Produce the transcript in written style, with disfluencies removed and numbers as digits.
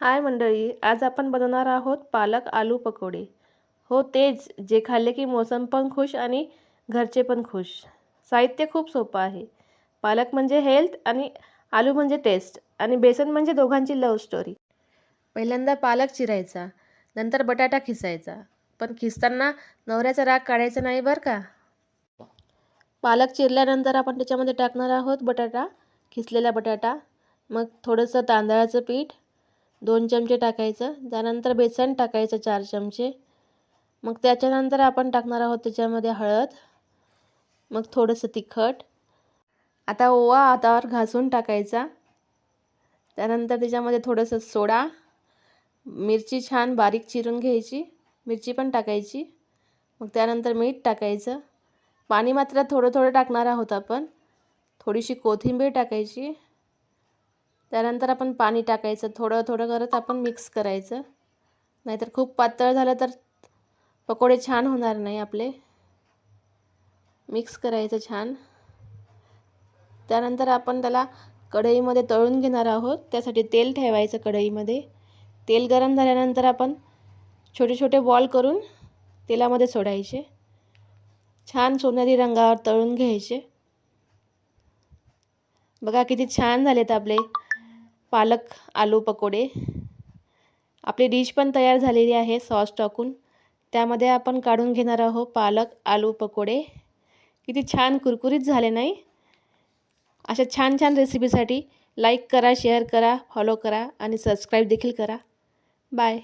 हाय मंडळी, आज आपण बनवणार आहोत पालक आलू पकोडे. हो तेच, जे खाल्ले की मौसम पण खुश आणि घरचे पण खुश. साहित्य खूप सोपं आहे. पालक म्हणजे हेल्थ आणि आलू म्हणजे टेस्ट आणि बेसन म्हणजे दोघांची लव्ह स्टोरी. पहिल्यांदा पालक चिरायचा, नंतर बटाटा खिसायचा. पण खिसताना नवऱ्याचा राग काढायचा नाही बरं का. पालक चिरल्यानंतर आपण त्याच्यामध्ये टाकणार आहोत बटाटा, खिसलेला बटाटा. मग थोडंसं तांदळाचं पीठ 2 चमचे टाकायचं. त्यानंतर बेसन टाकायचं 4 चमचे. मग त्याच्यानंतर आपण टाकणार आहोत त्याच्यामध्ये हळद, मग थोडंसं तिखट. आता ओवा हातावर घासून टाकायचा. त्यानंतर त्याच्यामध्ये थोडंसं सोडा, मिरची छान बारीक चिरून घ्यायची, मिरची पण टाकायची. मग त्यानंतर मीठ टाकायचं. पाणी मात्र थोडं थोडं टाकणार आहोत आपण. थोडीशी कोथिंबीर टाकायची. त्यानंतर आपण पाणी टाकायचं. थोडं थोडं करत आपण मिक्स करायचं, नाहीतर खूप पातळ झालं तर पकोडे छान होणार नाही आपले. मिक्स करायचं छान. त्यानंतर आपण त्याला कढईमध्ये तळून घेणार आहोत. त्यासाठी तेल ठेवायचं कढईमध्ये. तेल गरम झाल्यानंतर आपण छोटे छोटे बॉल करून तेलामध्ये सोडायचे. छान सोनेरी रंगावर तळून घ्यायचे. बघा किती छान झालेत आपले पालक आलू पकोडे. आपली डिश पण तयार झालेली आहे सॉस टाकून. त्यामध्ये आपण काढून घेणार आहोत पालक आलू पकोडे. किती छान कुरकुरीत झाले नाही. अशा छान छान रेसिपीसाठी लाईक करा, शेअर करा, फॉलो करा आणि सबस्क्राईब देखील करा. बाय.